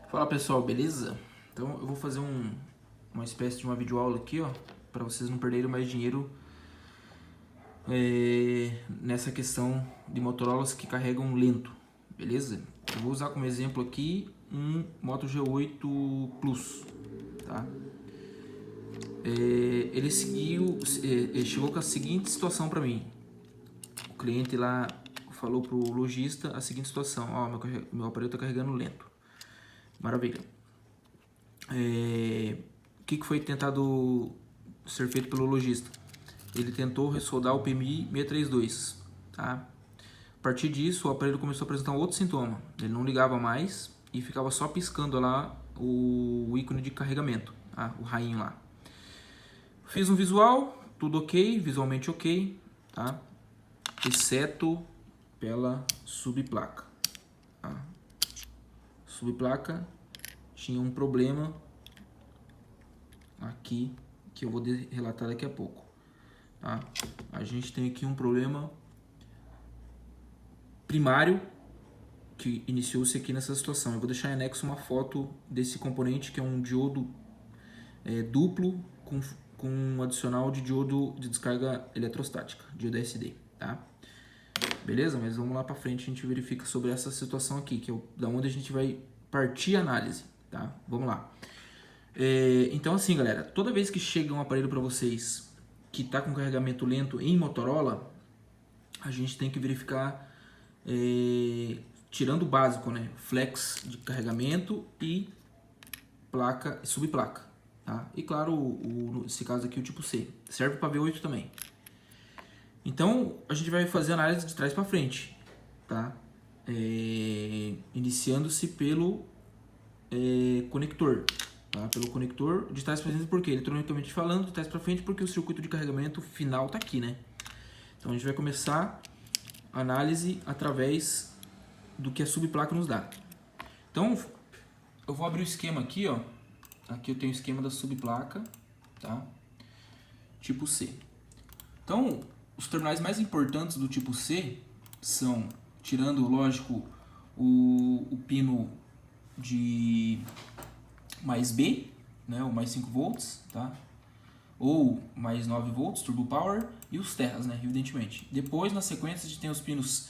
Fala pessoal, beleza? Então eu vou fazer uma espécie de uma videoaula aqui, ó, para vocês não perderem mais dinheiro nessa questão de Motorolas que carregam lento, beleza? Eu vou usar como exemplo aqui um Moto G8 Plus, tá? Ele chegou com a seguinte situação para mim. O cliente lá falou pro lojista a seguinte situação: ó, meu aparelho está carregando lento. Maravilha. O que foi tentado ser feito pelo lojista? Ele tentou ressoldar o PMI 632, tá? A partir disso, o aparelho começou a apresentar um outro sintoma. Ele não ligava mais e ficava só piscando lá o ícone de carregamento, tá? O rainho lá. Fiz um visual, tudo ok, visualmente ok, tá? Exceto pela subplaca. Tá? Subplaca tinha um problema aqui que eu vou relatar daqui a pouco. Tá? A gente tem aqui um problema primário que iniciou-se aqui nessa situação. Eu vou deixar em anexo uma foto desse componente que é um diodo duplo com um adicional de diodo de descarga eletrostática, diodo SD, tá? Beleza? Mas vamos lá para frente, a gente verifica sobre essa situação aqui, que é da onde a gente vai partir a análise, tá? Vamos lá. Então assim, galera, toda vez que chega um aparelho para vocês que está com carregamento lento em Motorola, a gente tem que verificar, tirando o básico, né? Flex de carregamento e placa, subplaca, tá? E claro, nesse caso aqui o tipo C, serve para V8 também. Então a gente vai fazer a análise de trás para frente, tá? Iniciando-se pelo conector. Tá? Pelo conector de trás para frente, porque eletronicamente falando, de trás para frente, porque o circuito de carregamento final está aqui, né? Então a gente vai começar a análise através do que a subplaca nos dá. Então eu vou abrir o esquema aqui, ó. Aqui eu tenho o esquema da subplaca, tá? Tipo C. Então os terminais mais importantes do tipo C são, tirando, lógico, o pino de mais B, né, o mais 5 volts, tá? Ou mais 9 volts, turbo power, e os terras, né, evidentemente. Depois, na sequência, a gente tem os pinos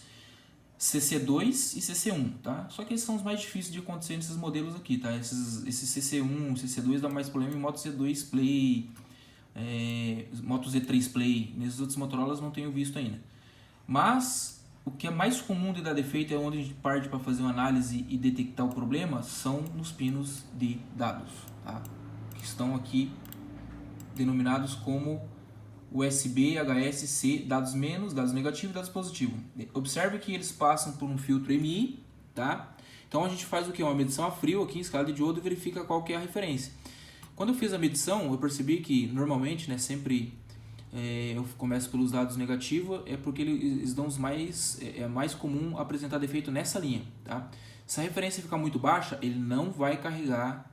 CC2 e CC1, tá? Só que esses são os mais difíceis de acontecer nesses modelos aqui, tá? Esses CC1, CC2 dá mais problema em Moto Z2 Play, Moto Z3 Play. Nesses outros Motorolas não tenho visto ainda. Mas o que é mais comum de dar defeito é onde a gente parte para fazer uma análise e detectar o problema, são nos pinos de dados, tá? Que estão aqui denominados como USB, HS-C, dados menos, dados negativos e dados positivos. Observe que eles passam por um filtro MI, tá? Então a gente faz o que? Uma medição a frio aqui em escala de diodo e verifica qual que é a referência. Quando eu fiz a medição, eu percebi que normalmente, né, sempre eu começo pelos dados negativos, é porque eles dão os mais, é mais comum apresentar defeito nessa linha, tá? Se a referência ficar muito baixa, ele não vai carregar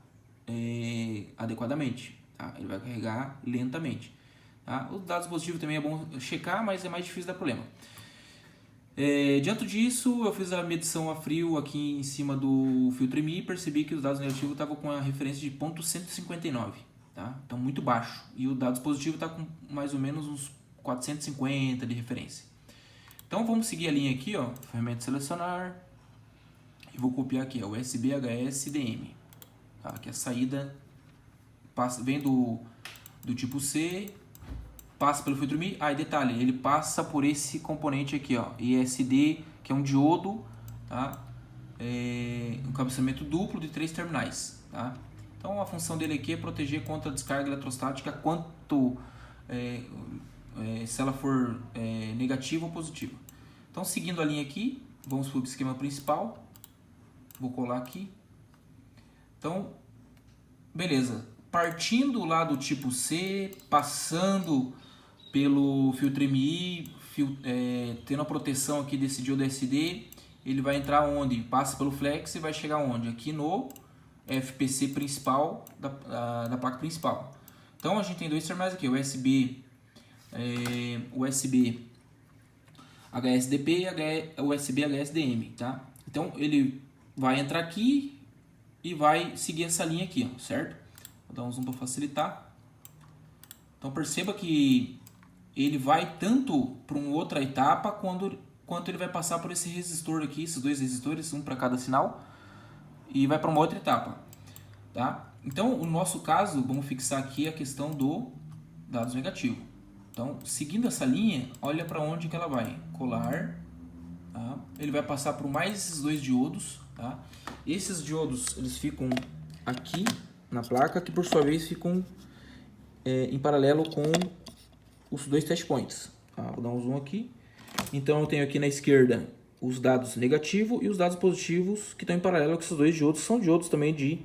adequadamente, tá? Ele vai carregar lentamente, tá? Os dados positivos também é bom checar, mas é mais difícil dar problema. Diante disso, eu fiz a medição a frio aqui em cima do filtro MI e percebi que os dados negativos estavam com a referência de 0,159, tá? Então muito baixo. E o dados positivo está com mais ou menos uns 450 de referência. Então vamos seguir a linha aqui, ó, ferramenta selecionar, e vou copiar aqui, ó, USB HSDM, tá? Que a saída vem do tipo C, passa pelo filtro MI. E detalhe, ele passa por esse componente aqui, ó, ISD, que é um diodo, tá? Um cabeçamento duplo de 3 terminais, tá? Então a função dele aqui é proteger contra a descarga eletrostática quanto se ela for negativa ou positiva. Então seguindo a linha aqui, vamos para o esquema principal. Vou colar aqui. Então, beleza. Partindo lá do tipo C, passando pelo filtro MI, tendo a proteção aqui desse diodo SD, ele vai entrar onde? Passa pelo flex e vai chegar onde? Aqui no FPC principal da placa principal. Então a gente tem dois terminais aqui, USB HSDP e USB HSDM, tá? Então ele vai entrar aqui, e vai seguir essa linha aqui, ó, certo? Vou dar um zoom para facilitar. Então perceba que ele vai tanto para uma outra etapa quanto ele vai passar por esse resistor aqui, esses dois resistores, um para cada sinal, e vai para uma outra etapa, tá? Então, no nosso caso, vamos fixar aqui a questão do dados negativo. Então, seguindo essa linha, olha para onde que ela vai colar, tá? Ele vai passar por mais esses dois diodos, tá? Esses diodos, eles ficam aqui na placa, que por sua vez ficam em paralelo com os dois test points, tá? Vou dar um zoom aqui. Então eu tenho aqui na esquerda os dados negativos e os dados positivos que estão em paralelo com esses dois diodos. São diodos também de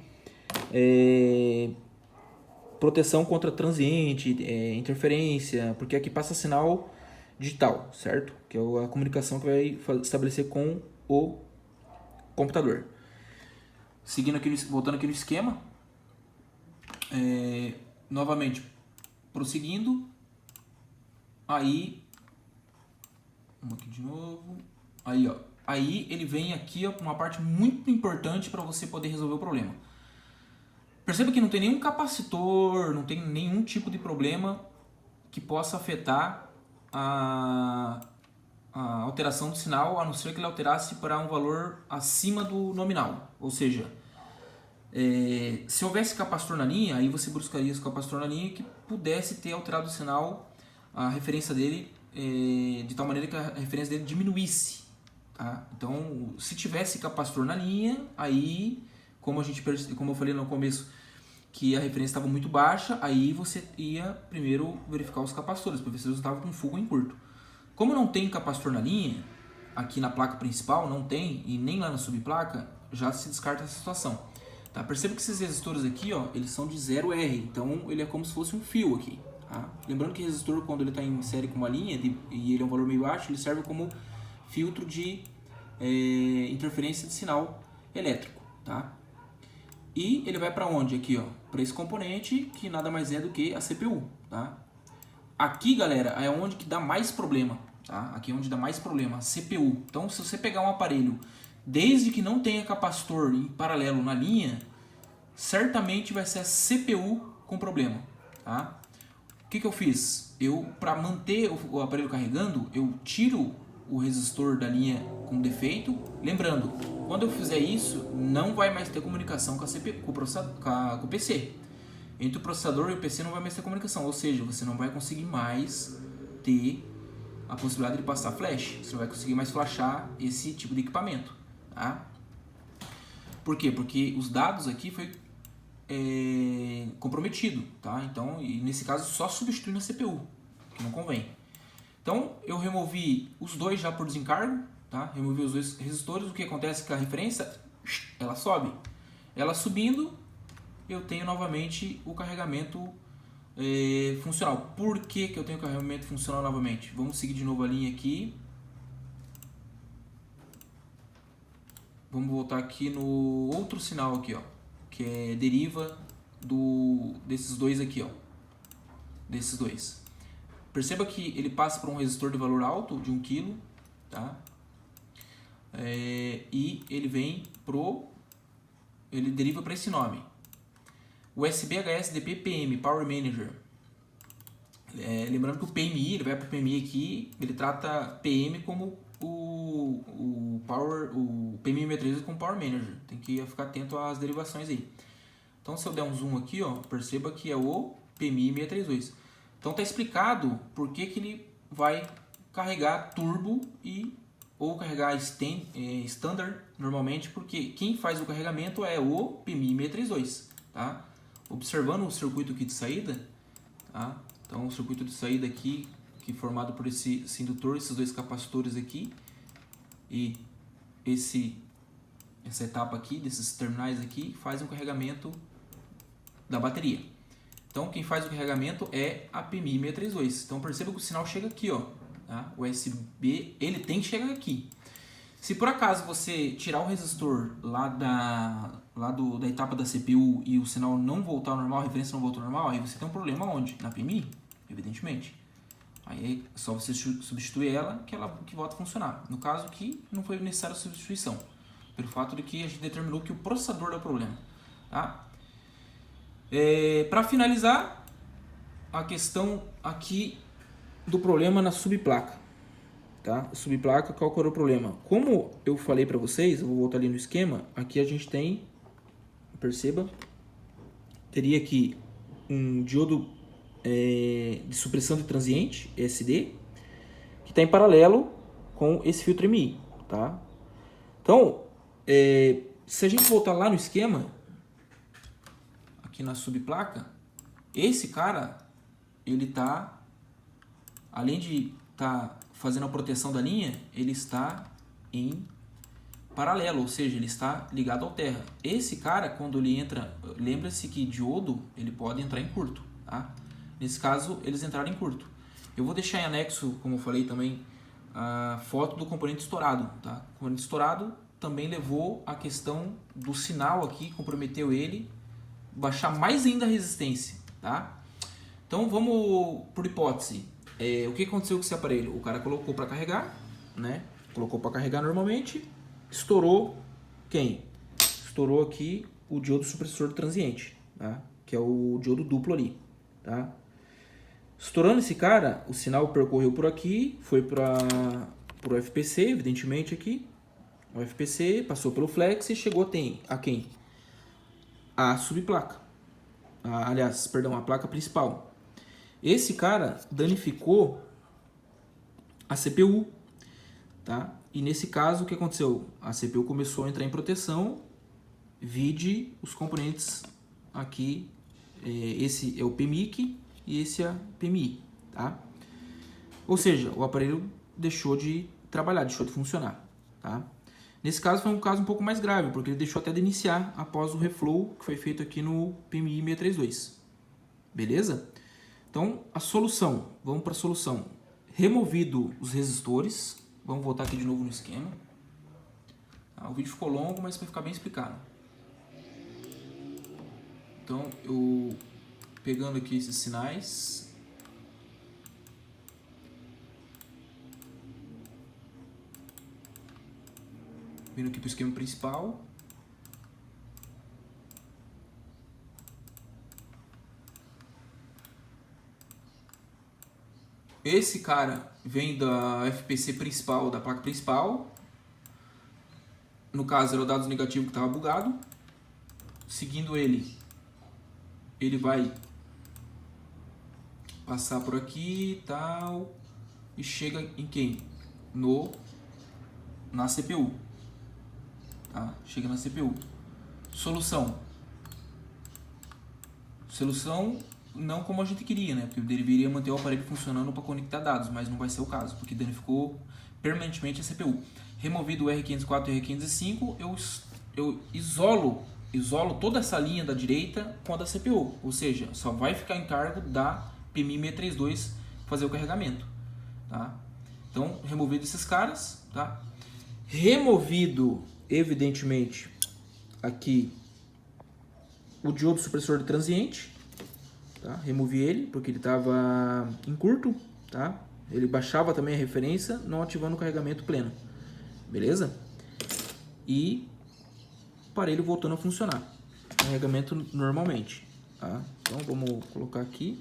proteção contra transiente, interferência, porque aqui passa sinal digital, certo? Que é a comunicação que vai estabelecer com o computador. Seguindo aqui, voltando aqui no esquema, novamente prosseguindo, aí, vamos aqui de novo, aí ó, aí ele vem aqui ó, uma parte muito importante para você poder resolver o problema. Perceba que não tem nenhum capacitor, não tem nenhum tipo de problema que possa afetar a alteração do sinal, a não ser que ele alterasse para um valor acima do nominal. Ou seja, se houvesse capacitor na linha, aí você buscaria esse capacitor na linha que pudesse ter alterado o sinal, a referência dele, de tal maneira que a referência dele diminuísse. Tá? Então, se tivesse capacitor na linha, aí, como eu falei no começo, que a referência estava muito baixa, aí você ia primeiro verificar os capacitores, para ver se eles estavam com fogo em curto. Como não tem capacitor na linha, aqui na placa principal não tem, e nem lá na subplaca, já se descarta essa situação. Tá? Perceba que esses resistores aqui, ó, eles são de 0R, então ele é como se fosse um fio aqui. Tá? Lembrando que resistor, quando ele está em série com uma linha e ele é um valor meio baixo, ele serve como filtro de interferência de sinal elétrico. Tá? E ele vai para onde aqui, ó? Para esse componente que nada mais é do que a CPU, tá? Aqui, galera, é onde que dá mais problema, tá? Aqui é onde dá mais problema, a CPU. Então, se você pegar um aparelho, desde que não tenha capacitor em paralelo na linha, certamente vai ser a CPU com problema, tá? O que eu fiz? Para manter o aparelho carregando, eu tiro o resistor da linha com defeito. Lembrando, quando eu fizer isso, não vai mais ter comunicação com a CPU, com o PC. Entre o processador e o PC não vai mais ter comunicação, ou seja, você não vai conseguir mais ter a possibilidade de passar flash. Você não vai conseguir mais flashar esse tipo de equipamento. Tá? Por quê? Porque os dados aqui foi comprometido. Tá? Então, e nesse caso, só substituindo a CPU, que não convém. Então, eu removi os dois já por desencargo, tá? Removi os dois resistores. O que acontece é que a referência, ela sobe. Ela subindo, eu tenho novamente o carregamento funcional. Por que eu tenho carregamento funcional novamente? Vamos seguir de novo a linha aqui. Vamos voltar aqui no outro sinal aqui, ó, que é deriva desses dois aqui, ó. Desses dois. Perceba que ele passa por um resistor de valor alto, de 1 kg, tá? E ele vem ele deriva para esse nome. USB HSDP PM, Power Manager. Lembrando que o PMI, ele vai para o PMI aqui, ele trata PM como o PMI 632 como Power Manager. Tem que ficar atento às derivações aí. Então, se eu der um zoom aqui, ó, perceba que é o PMI 632. Então está explicado por que ele vai carregar turbo ou carregar standard normalmente, porque quem faz o carregamento é o PMI 632, tá? Observando o circuito aqui de saída, tá? Então o circuito de saída aqui, que é formado por esse indutor, esses dois capacitores aqui e essa etapa aqui, desses terminais aqui, faz um carregamento da bateria. Então, quem faz o carregamento é a PMI 632. Então, perceba que o sinal chega aqui, ó. Tá? O USB, ele tem que chegar aqui. Se por acaso você tirar o resistor lá da etapa da CPU e o sinal não voltar ao normal, a referência não voltar ao normal, aí você tem um problema onde? Na PMI, evidentemente. Aí é só você substituir ela que volta a funcionar. No caso aqui, não foi necessária a substituição. pelo fato de que a gente determinou que o processador é o problema. Tá? Para finalizar, a questão aqui do problema na subplaca. Tá? Subplaca, qual que era o problema? Como eu falei para vocês, eu vou voltar ali no esquema, aqui a gente tem, perceba, teria aqui um diodo de supressão de transiente, ESD, que está em paralelo com esse filtro MI. Tá? Então, se a gente voltar lá no esquema, aqui na subplaca, esse cara, ele está, além de estar fazendo a proteção da linha, ele está em paralelo, ou seja, ele está ligado ao terra. Esse cara, quando ele entra, lembra-se que diodo, ele pode entrar em curto. Tá? Nesse caso, eles entraram em curto. Eu vou deixar em anexo, como eu falei também, a foto do componente estourado. Tá? O componente estourado também levou a questão do sinal aqui, comprometeu ele, baixar mais ainda a resistência. Tá? Então vamos por hipótese. O que aconteceu com esse aparelho? O cara colocou para carregar, né? Colocou para carregar normalmente, estourou quem? Estourou aqui o diodo supressor transiente, tá? Que é o diodo duplo ali, tá? Estourando esse cara, o sinal percorreu por aqui, foi para o FPC, evidentemente aqui. O FPC passou pelo flex e chegou a quem? A subplaca. Aliás, perdão, a placa principal. Esse cara danificou a CPU, tá? E nesse caso, o que aconteceu? A CPU começou a entrar em proteção, vide os componentes aqui, esse é o PMIC e esse é o PMI, tá? Ou seja, o aparelho deixou de trabalhar, deixou de funcionar, tá? Nesse caso foi um caso um pouco mais grave, porque ele deixou até de iniciar após o reflow que foi feito aqui no PMI 632, beleza? Então, a solução, vamos para a solução. Removido os resistores, vamos voltar aqui de novo no esquema. O vídeo ficou longo, mas vai ficar bem explicado. Então, eu pegando aqui esses sinais, vindo aqui para o esquema principal. Esse cara vem da FPC principal, da placa principal. No caso era o dado negativo que estava bugado. Seguindo ele vai passar por aqui e tal. E chega em quem? Na CPU. Tá? Chega na CPU. Solução não como a gente queria, né? Porque eu deveria manter o aparelho funcionando para conectar dados, mas não vai ser o caso, porque danificou permanentemente a CPU. Removido o R504 e o R505, eu isolo toda essa linha da direita com a da CPU, ou seja, só vai ficar em cargo da PMI 632 fazer o carregamento, tá? Então, removido esses caras, tá? Removido, evidentemente, aqui o diodo supressor de transiente, tá? Removi ele porque ele estava em curto, tá? Ele baixava também a referência, não ativando o carregamento pleno, beleza? E o aparelho voltando a funcionar, carregamento normalmente, tá? Então vamos colocar aqui.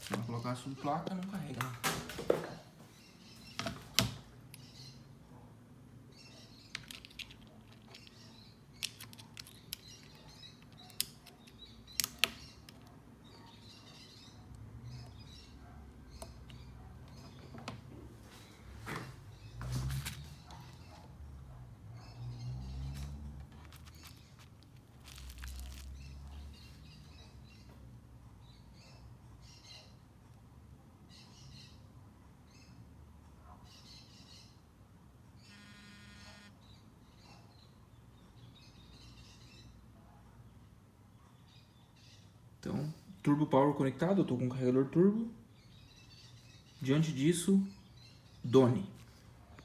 Vou colocar a subplaca, não carrega, né? Turbo Power conectado, eu estou com um carregador turbo. Diante disso, Doni.